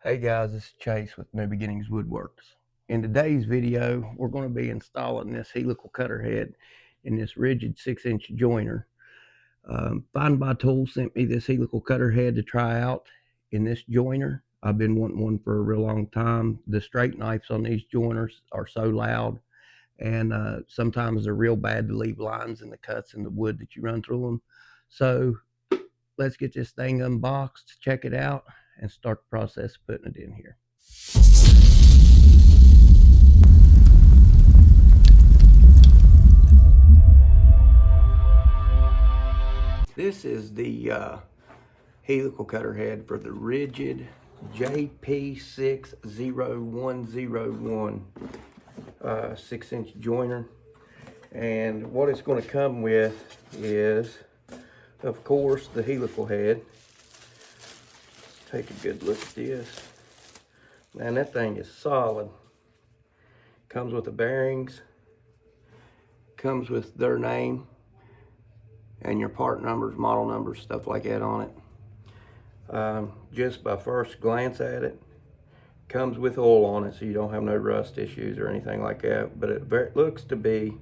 Hey guys, this is Chase with New Beginnings Woodworks. In today's video, we're going to be installing this helical cutter head in this rigid 6-inch joiner. Find My Tool sent me this helical cutter head to try out in this joiner. I've been wanting one for a real long time. The straight knives on these joiners are so loud, and sometimes they're real bad to leave lines in the cuts in the wood that you run through them. So let's get this thing unboxed, check it out, and start the process of putting it in here. This is the helical cutter head for the rigid JP60101 6-inch joiner, and what it's going to come with is, of course, the helical head. Let's take a good look at this. Man, that thing is solid. Comes with the bearings, comes with their name and your part numbers, model numbers, stuff like that on it. Just by first glance at it, comes with oil on it, so you don't have no rust issues or anything like that, but it looks to be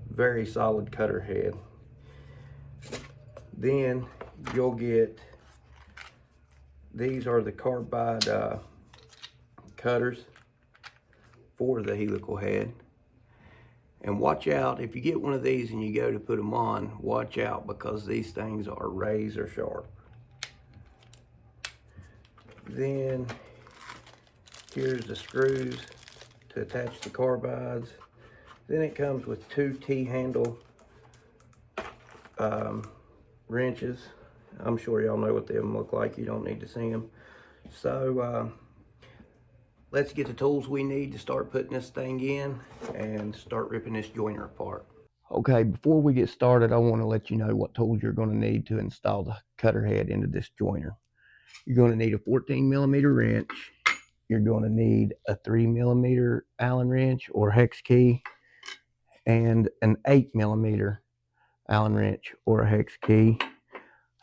very solid cutter head. Then you'll get, these are the carbide cutters for the helical head. And watch out, if you get one of these and you go to put them on, watch out, because these things are razor sharp. Then here's the screws to attach the carbides. Then it comes with two T-handle wrenches. I'm sure y'all know what them look like. You don't need to see them. So let's get the tools we need to start putting this thing in and start ripping this joiner apart. Okay, before we get started, I want to let you know what tools you're going to need to install the cutter head into this joiner. You're going to need a 14mm wrench. You're going to need a 3mm Allen wrench or hex key, and an 8mm Allen wrench or a hex key,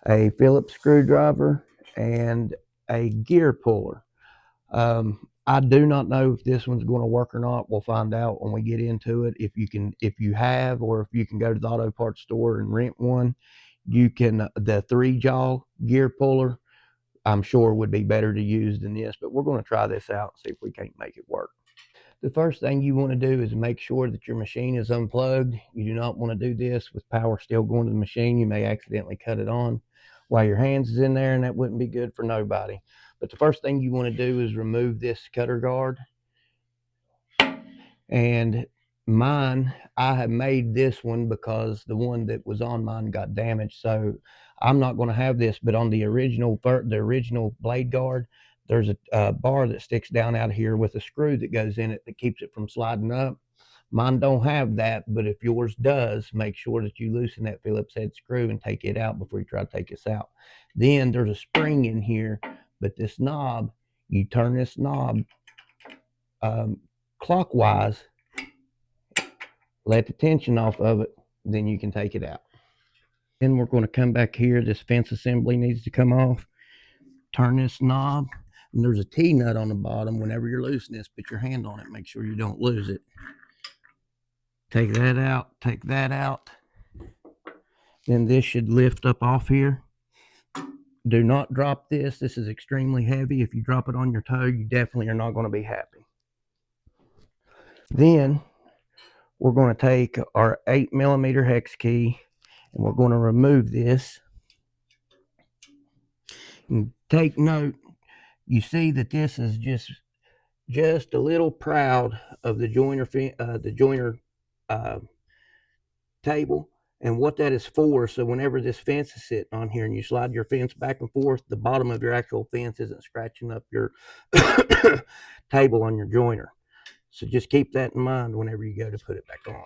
a Phillips screwdriver, and a gear puller. I do not know if this one's going to work or not. We'll find out when we get into it. If you can go to the auto parts store and rent one, you can, the 3-jaw gear puller, I'm sure would be better to use than this, but we're going to try this out and see if we can't make it work. The first thing you want to do is make sure that your machine is unplugged. You do not want to do this with power still going to the machine. You may accidentally cut it on while your hands is in there, and that wouldn't be good for nobody. But the first thing you want to do is remove this cutter guard. And mine, I have made this one because the one that was on mine got damaged, so I'm not going to have this. But on the original blade guard, there's a bar that sticks down out of here with a screw that goes in it that keeps it from sliding up. Mine don't have that, but if yours does, make sure that you loosen that Phillips head screw and take it out before you try to take this out. Then there's a spring in here, but this knob, you turn this knob clockwise, let the tension off of it, then you can take it out. Then we're going to come back here. This fence assembly needs to come off. Turn this knob, and there's a T-nut on the bottom. Whenever you're loosening this, put your hand on it. Make sure you don't lose it. Take that out. Take that out. Then this should lift up off here. Do not drop this. This is extremely heavy. If you drop it on your toe, you definitely are not going to be happy. Then we're going to take our 8mm hex key, and we're going to remove this. And take note, you see that this is just a little proud of the joiner table, and what that is for. So whenever this fence is sitting on here and you slide your fence back and forth, the bottom of your actual fence isn't scratching up your table on your joiner. So just keep that in mind whenever you go to put it back on.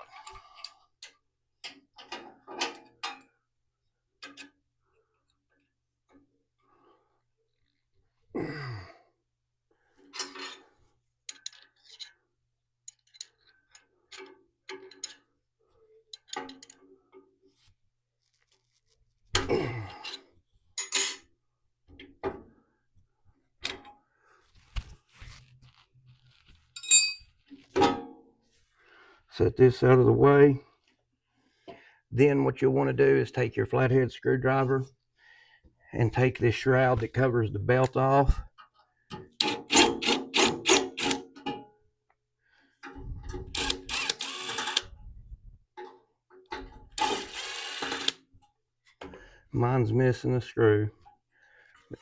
Set this out of the way. Then what you'll want to do is take your flathead screwdriver and take this shroud that covers the belt off. Mine's missing a screw.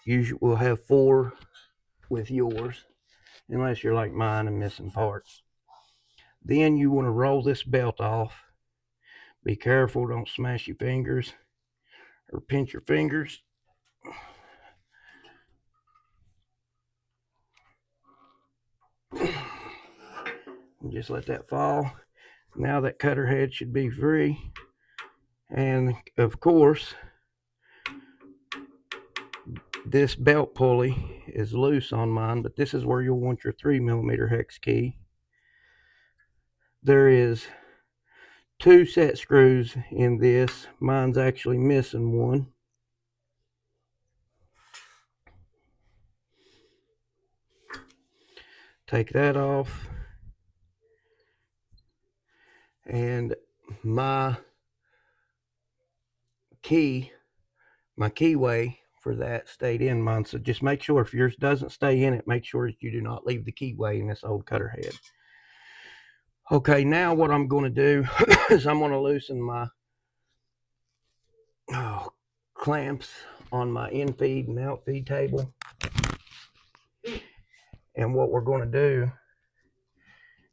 Usually we'll have 4 with yours, unless you're like mine and missing parts. Then you want to roll this belt off. Be careful, don't smash your fingers or pinch your fingers. And just let that fall. Now that cutter head should be free. And of course, this belt pulley is loose on mine, but this is where you'll want your 3mm hex key. There is 2 set screws in this. Mine's actually missing one. Take that off. And my keyway for that stayed in mine. So just make sure if yours doesn't stay in it, make sure that you do not leave the keyway in this old cutter head. Okay, now what I'm going to do is I'm going to loosen my clamps on my in-feed and out-feed table. And what we're going to do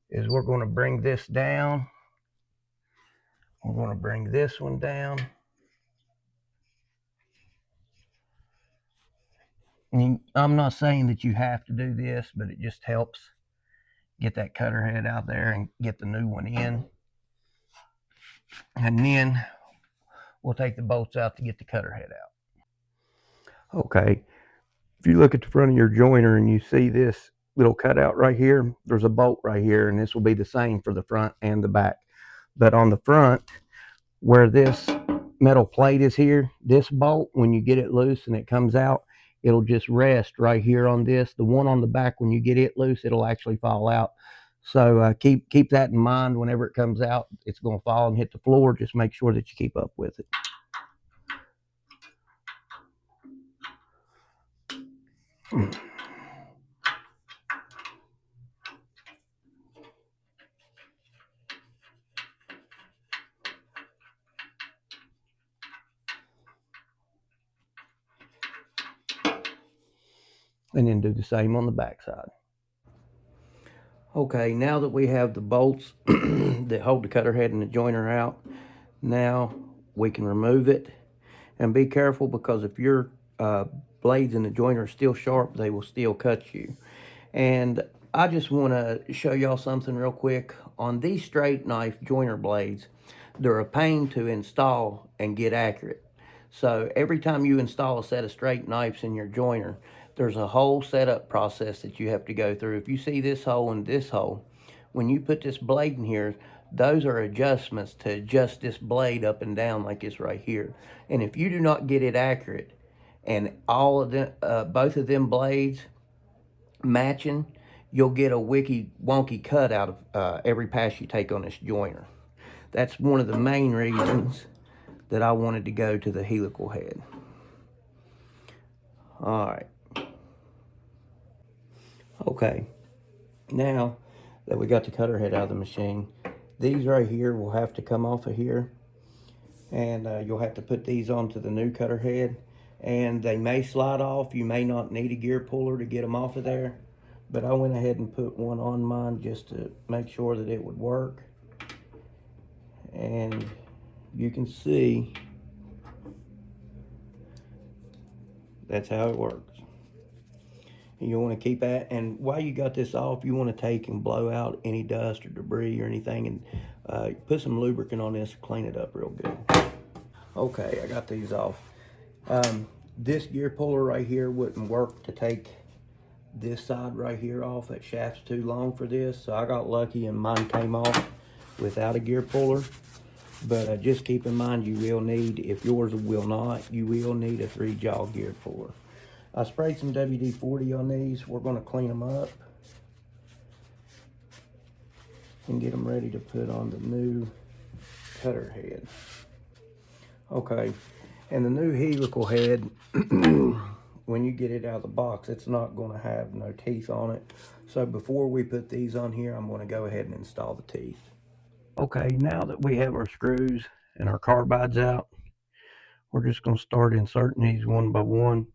is we're going to bring this down. We're going to bring this one down. And I'm not saying that you have to do this, but it just helps get that cutter head out there and get the new one in. And then we'll take the bolts out to get the cutter head out. Okay, if you look at the front of your joiner and you see this little cutout right here, there's a bolt right here, and this will be the same for the front and the back. But on the front, where this metal plate is here, this bolt, when you get it loose and it comes out, it'll just rest right here on this. The one on the back, when you get it loose, it'll actually fall out. So keep that in mind. Whenever it comes out, it's going to fall and hit the floor. Just make sure that you keep up with it. And then do the same on the back side. Okay, now that we have the bolts that hold the cutter head and the joiner out, now we can remove it. And be careful, because if your blades in the joiner are still sharp, they will still cut you. And I just want to show y'all something real quick. On these straight knife joiner blades, they're a pain to install and get accurate. So every time you install a set of straight knives in your joiner, there's a whole setup process that you have to go through. If you see this hole and this hole, when you put this blade in here, those are adjustments to adjust this blade up and down like this right here. And if you do not get it accurate, and all of them, both of them blades matching, you'll get a wonky cut out of every pass you take on this joiner. That's one of the main reasons that I wanted to go to the helical head. All right. Okay, now that we got the cutter head out of the machine, these right here will have to come off of here, and you'll have to put these onto the new cutter head, and they may slide off. You may not need a gear puller to get them off of there, but I went ahead and put one on mine just to make sure that it would work. And you can see that's how it works. And you want to keep that, and while you got this off, you want to take and blow out any dust or debris or anything, and put some lubricant on this to clean it up real good. Okay, I got these off. This gear puller right here wouldn't work to take this side right here off. That shaft's too long for this, so I got lucky and mine came off without a gear puller. But just keep in mind, you will need, if yours will not, you will need a 3-jaw gear puller. I sprayed some WD-40 on these. We're going to clean them up. and get them ready to put on the new cutter head. Okay, and the new helical head, when you get it out of the box, it's not going to have no teeth on it. So before we put these on here, I'm going to go ahead and install the teeth. Okay, now that we have our screws and our carbides out, we're just going to start inserting these one by one.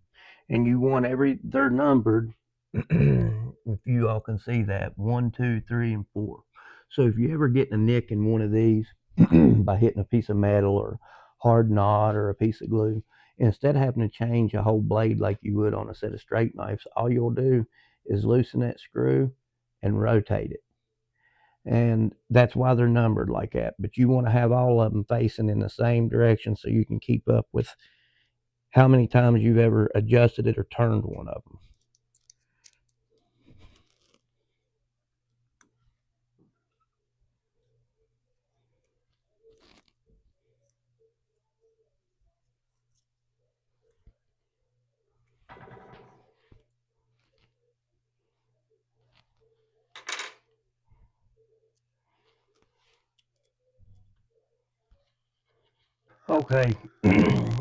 And you want they're numbered, if you all can see that, 1, 2, 3, and 4. So if you ever get a nick in one of these by hitting a piece of metal or hard knot or a piece of glue, instead of having to change a whole blade like you would on a set of straight knives, all you'll do is loosen that screw and rotate it. And that's why they're numbered like that. But you want to have all of them facing in the same direction so you can keep up with how many times you've ever adjusted it or turned one of them. Okay,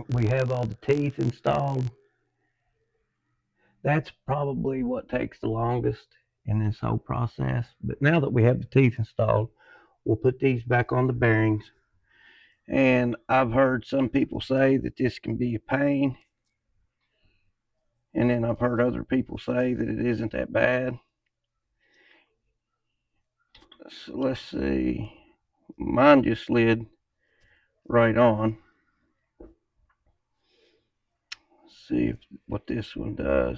we have all the teeth installed. That's probably what takes the longest in this whole process. But now that we have the teeth installed, we'll put these back on the bearings. And I've heard some people say that this can be a pain. And then I've heard other people say that it isn't that bad. So let's see. Mine just slid right on. Let's see what this one does.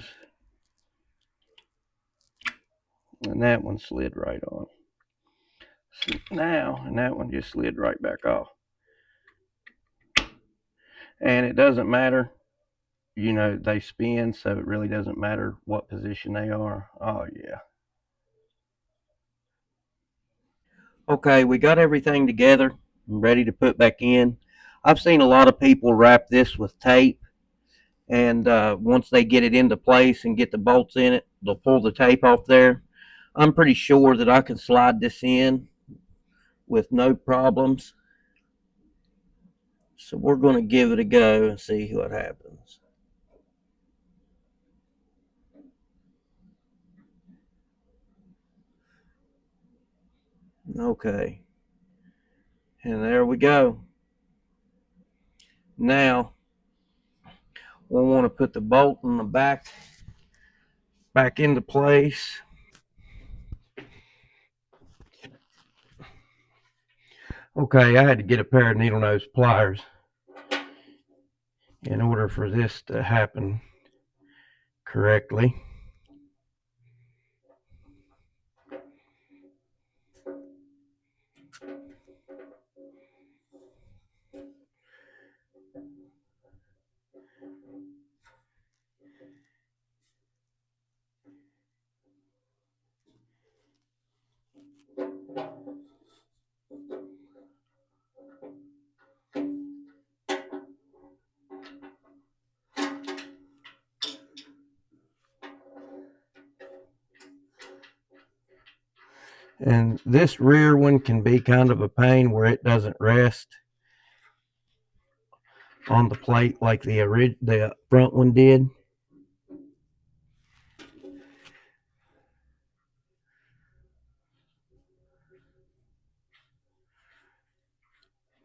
And that one slid right on. So now, and that one just slid right back off. And it doesn't matter, you know, they spin, so it really doesn't matter what position they are. Oh yeah. Okay, we got everything together and ready to put back in. I've seen a lot of people wrap this with tape, and once they get it into place and get the bolts in it, they'll pull the tape off there. I'm pretty sure that I can slide this in with no problems. So we're going to give it a go and see what happens. Okay. And there we go. Now we'll want to put the bolt in the back into place. Okay, I had to get a pair of needle nose pliers in order for this to happen correctly. And this rear one can be kind of a pain where it doesn't rest on the plate like the front one did.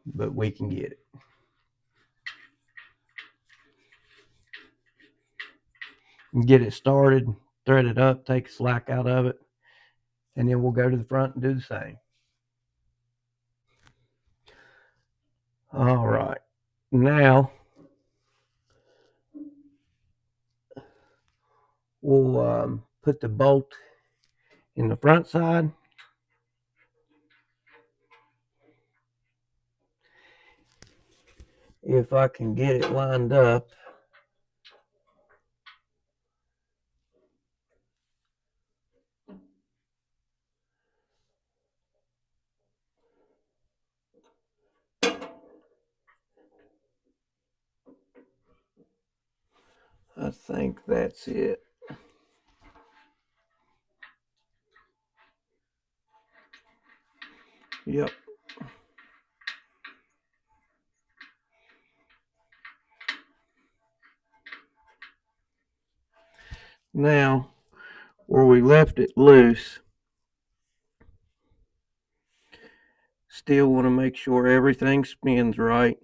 But we can get it. Get it started, thread it up, take the slack out of it, and then we'll go to the front and do the same. All right. Now we'll put the bolt in the front side. If I can get it lined up. I think that's it. Yep. Now, where we left it loose, still want to make sure everything spins right.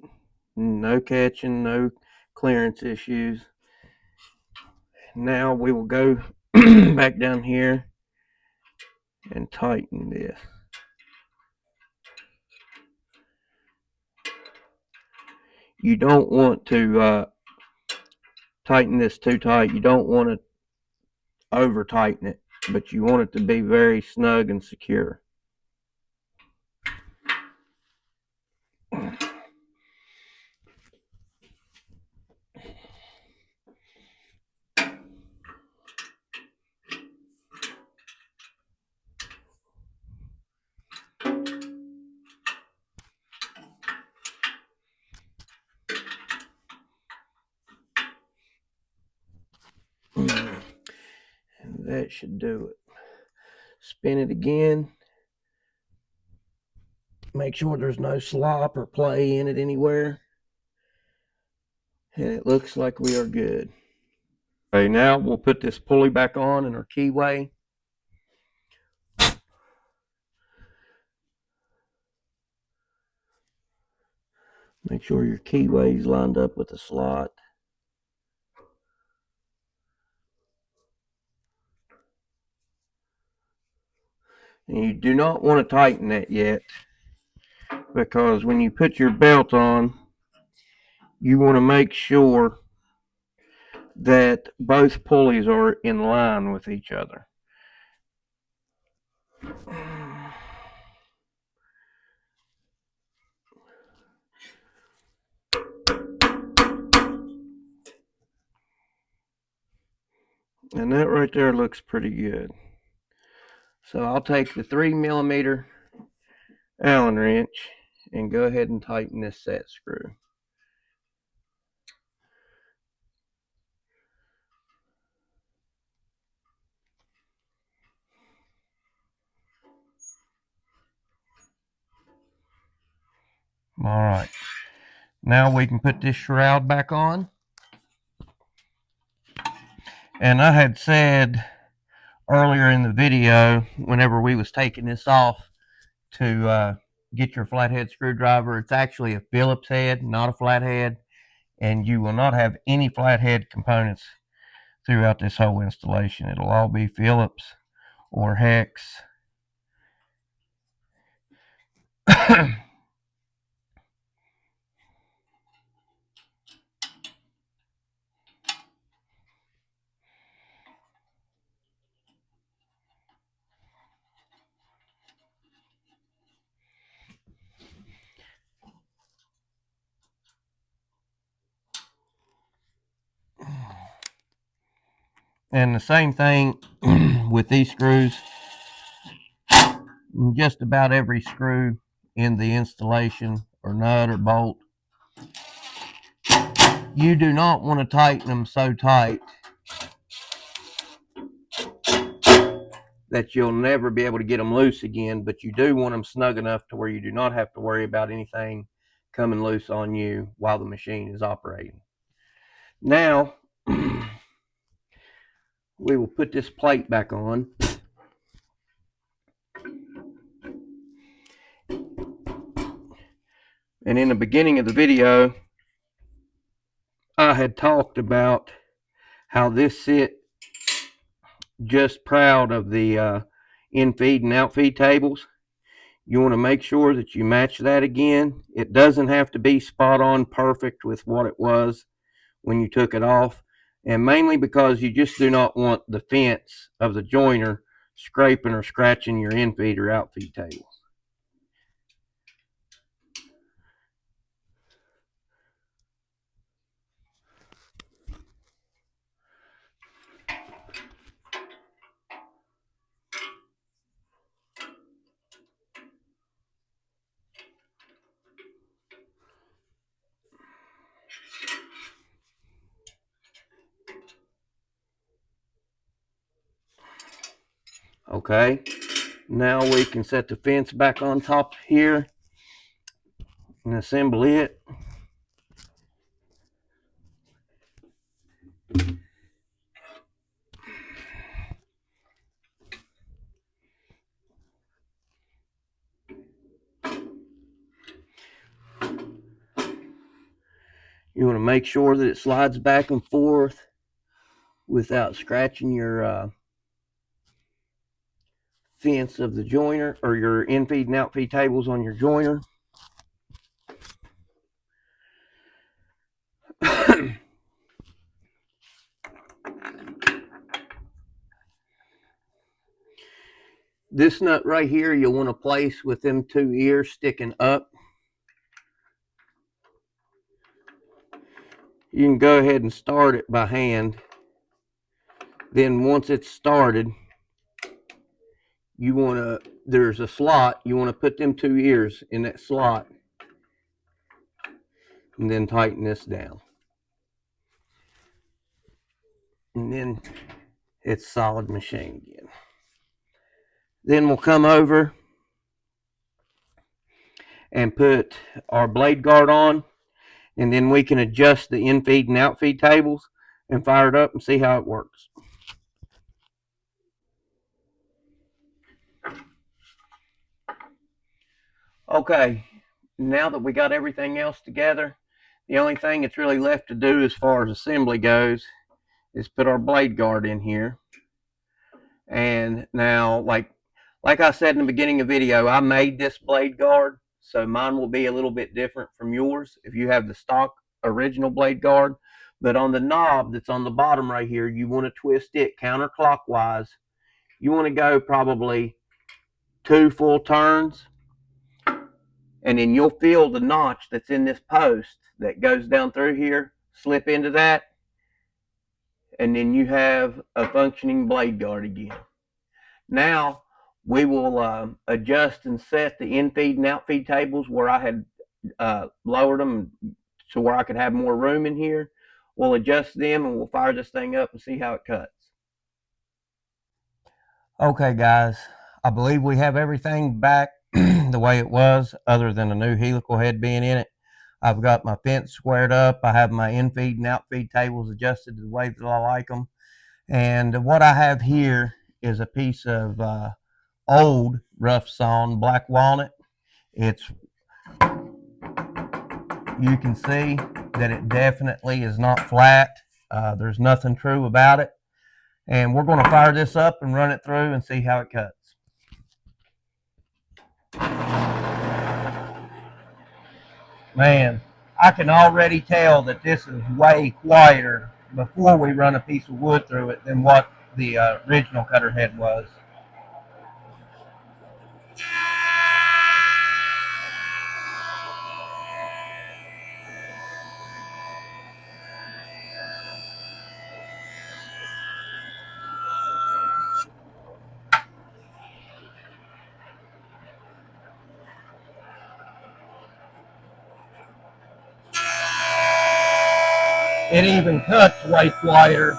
No catching, no clearance issues. Now we will go back down here and tighten this. You don't want to tighten this too tight. You don't want to over tighten it, but you want it to be very snug and secure. And that should do it. Spin it again. Make sure there's no slop or play in it anywhere. And it looks like we are good. Okay, now we'll put this pulley back on in our keyway. Make sure your keyway is lined up with the slot. And you do not want to tighten that yet, because when you put your belt on, you want to make sure that both pulleys are in line with each other. And that right there looks pretty good. So I'll take the 3mm Allen wrench and go ahead and tighten this set screw. All right, now we can put this shroud back on. And I had said earlier in the video, whenever we was taking this off, to get your flathead screwdriver. It's actually a Phillips head, not a flathead, and you will not have any flathead components throughout this whole installation. It'll all be Phillips or hex. And the same thing with these screws. Just about every screw in the installation, or nut or bolt, you do not want to tighten them so tight that you'll never be able to get them loose again, but you do want them snug enough to where you do not have to worry about anything coming loose on you while the machine is operating. Now we will put this plate back on. And in the beginning of the video, I had talked about how this sit just proud of the in-feed and out-feed tables. You want to make sure that you match that again. It doesn't have to be spot on perfect with what it was when you took it off, and mainly because you just do not want the fence of the joiner scraping or scratching your in-feed or out-feed tables. Okay, Now we can set the fence back on top here and assemble it. You want to make sure that it slides back and forth without scratching your fence of the joiner, or your in-feed and out-feed tables on your joiner. This nut right here you'll want to place with them two ears sticking up. You can go ahead and start it by hand. Then once it's started, you want to, there's a slot, you want to put them two ears in that slot and then tighten this down. And then it's solid machine again. Then we'll come over and put our blade guard on, and then we can adjust the in-feed and out-feed tables and fire it up and see how it works. Okay, now that we got everything else together, the only thing that's really left to do as far as assembly goes is put our blade guard in here. And now, like I said in the beginning of the video, I made this blade guard, so mine will be a little bit different from yours if you have the stock original blade guard. But on the knob that's on the bottom right here, you want to twist it counterclockwise. You want to go probably 2 full turns, and then you'll feel the notch that's in this post that goes down through here, slip into that, and then you have a functioning blade guard again. Now we will adjust and set the in-feed and out-feed tables where I had lowered them to where I could have more room in here. We'll adjust them and we'll fire this thing up and see how it cuts. Okay guys, I believe we have everything back the way it was, other than a new helical head being in it. I've got my fence squared up. I have my in-feed and out-feed tables adjusted to the way that I like them. And what I have here is a piece of old rough sawn black walnut. It's, you can see that it definitely is not flat. There's nothing true about it. And we're going to fire this up and run it through and see how it cuts. Man, I can already tell that this is way quieter before we run a piece of wood through it than what the original cutter head was. It even cuts way quieter.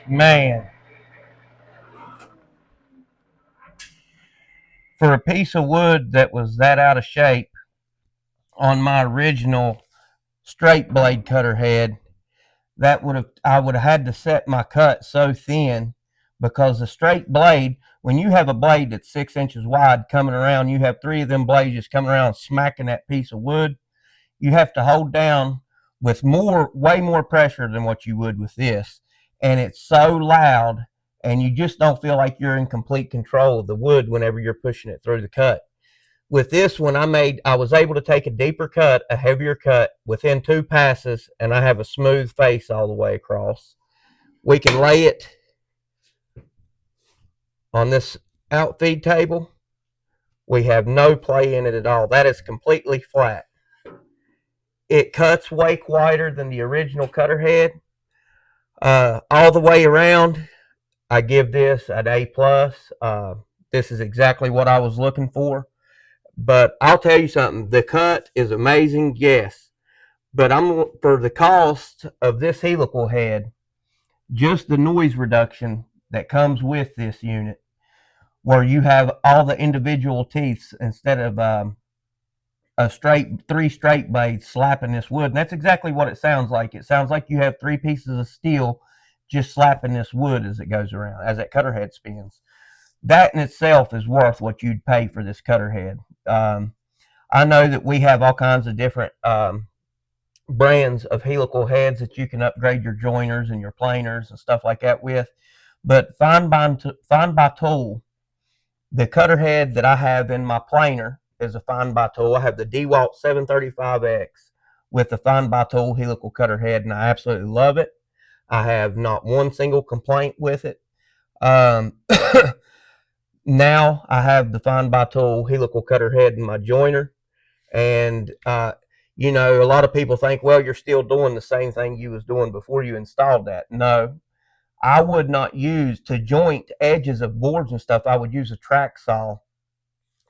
Man, for a piece of wood that was that out of shape on my original straight blade cutter head, I would have had to set my cut so thin, because the straight blade, when you have a blade that's 6 inches wide coming around, you have 3 of them blades just coming around smacking that piece of wood. You have to hold down with way more pressure than what you would with this, and it's so loud, and you just don't feel like you're in complete control of the wood whenever you're pushing it through the cut. With this one, I was able to take a deeper cut, a heavier cut within 2 passes, and I have a smooth face all the way across. We can lay it on this outfeed table. We have no play in it at all. That is completely flat. It cuts way quieter than the original cutter head. All the way around, I give this an A+. This is exactly what I was looking for. But I'll tell you something, the cut is amazing, yes. But for the cost of this helical head, just the noise reduction that comes with this unit, where you have all the individual teeth instead of three straight blades slapping this wood. And that's exactly what it sounds like. It sounds like you have three pieces of steel just slapping this wood as it goes around, as that cutter head spins. That in itself is worth what you'd pay for this cutter head. I know that we have all kinds of different brands of helical heads that you can upgrade your joiners and your planers and stuff like that with. But find by tool, the cutter head that I have in my planer is a Find by Tool. I have the DeWalt 735X with the Find by Tool helical cutter head, and I absolutely love it. I have not one single complaint with it. Now I have the Find by Tool helical cutter head in my joiner, and you know, a lot of people think, well, you're still doing the same thing you was doing before you installed that. No, I would not use to joint edges of boards and stuff. I would use a track saw,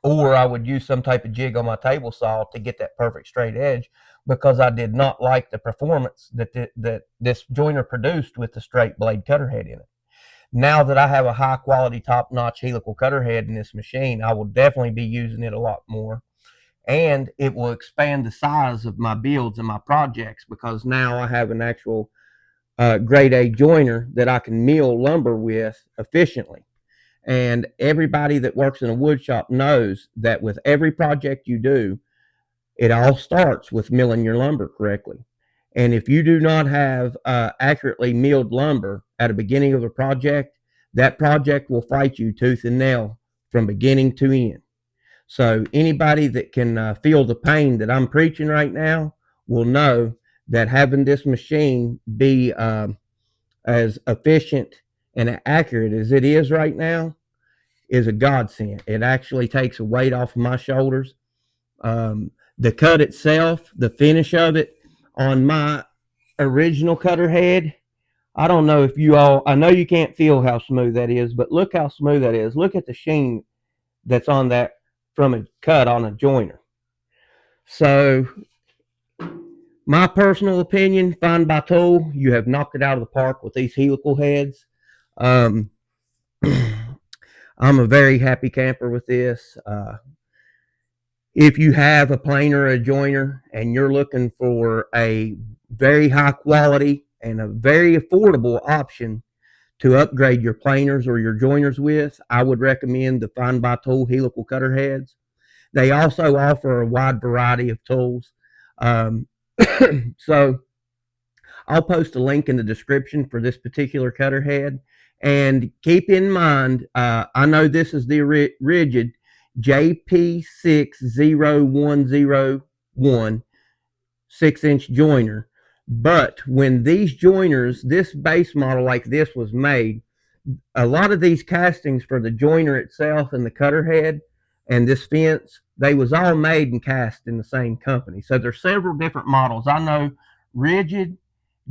or I would use some type of jig on my table saw to get that perfect straight edge, because I did not like the performance that this joiner produced with the straight blade cutter head in it. Now that I have a high quality, top notch helical cutter head in this machine, I will definitely be using it a lot more. And it will expand the size of my builds and my projects, because now I have an actual grade A joiner that I can mill lumber with efficiently. And everybody that works in a wood shop knows that with every project you do, it all starts with milling your lumber correctly. And if you do not have accurately milled lumber at the beginning of a project, that project will fight you tooth and nail from beginning to end. So anybody that can feel the pain that I'm preaching right now will know that having this machine be as efficient and accurate as it is right now is a godsend. It actually takes a weight off of my shoulders. The cut itself, the finish of it on my original cutter head, I don't know if you all, I know you can't feel how smooth that is, but look how smooth that is. Look at the sheen that's on that from a cut on a joiner. So my personal opinion, Find by Tool, you have knocked it out of the park with these helical heads. I'm a very happy camper with this. If you have a planer or a joiner and you're looking for a very high quality and a very affordable option to upgrade your planers or your joiners with, I would recommend the Find by Tool helical cutter heads. They also offer a wide variety of tools. So I'll post a link in the description for this particular cutter head. And keep in mind, I know this is the rigid JP60101 6-inch joiner, but when these joiners, this base model like this was made, a lot of these castings for the joiner itself and the cutter head and this fence, they was all made and cast in the same company. So there's several different models. I know Rigid,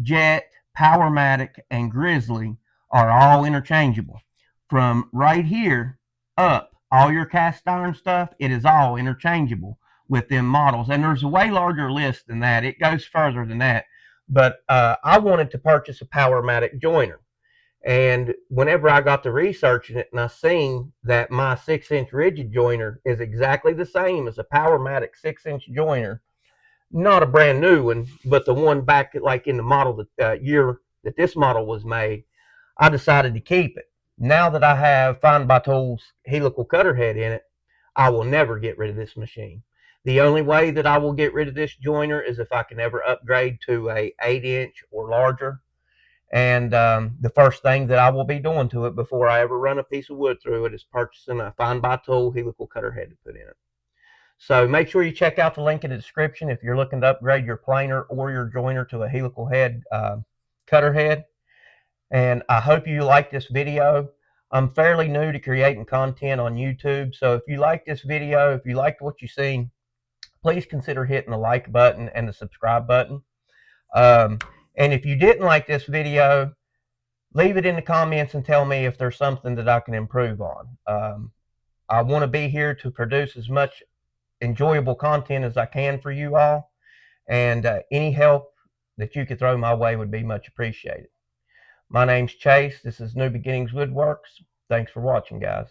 Jet, Powermatic, and Grizzly are all interchangeable. From right here up, all your cast iron stuff, it is all interchangeable with them models. And there's a way larger list than that. It goes further than that. But I wanted to purchase a Powermatic joiner. And whenever I got to researching it, and I seen that my 6-inch rigid joiner is exactly the same as a Powermatic 6-inch joiner, not a brand new one, but the one back like in the model that year that this model was made, I decided to keep it. Now that I have Find by Tool's helical cutter head in it, I will never get rid of this machine. The only way that I will get rid of this joiner is if I can ever upgrade to a 8-inch or larger. And the first thing that I will be doing to it before I ever run a piece of wood through it is purchasing a Find by Tool helical cutter head to put in it. So make sure you check out the link in the description if you're looking to upgrade your planer or your joiner to a helical head cutter head. And I hope you like this video. I'm fairly new to creating content on YouTube, so if you like this video, if you liked what you've seen, please consider hitting the like button and the subscribe button. And if you didn't like this video, leave it in the comments and tell me if there's something that I can improve on. I want to be here to produce as much enjoyable content as I can for you all, and any help that you could throw my way would be much appreciated. My name's Chase. This is New Beginnings Woodworks. Thanks for watching, guys.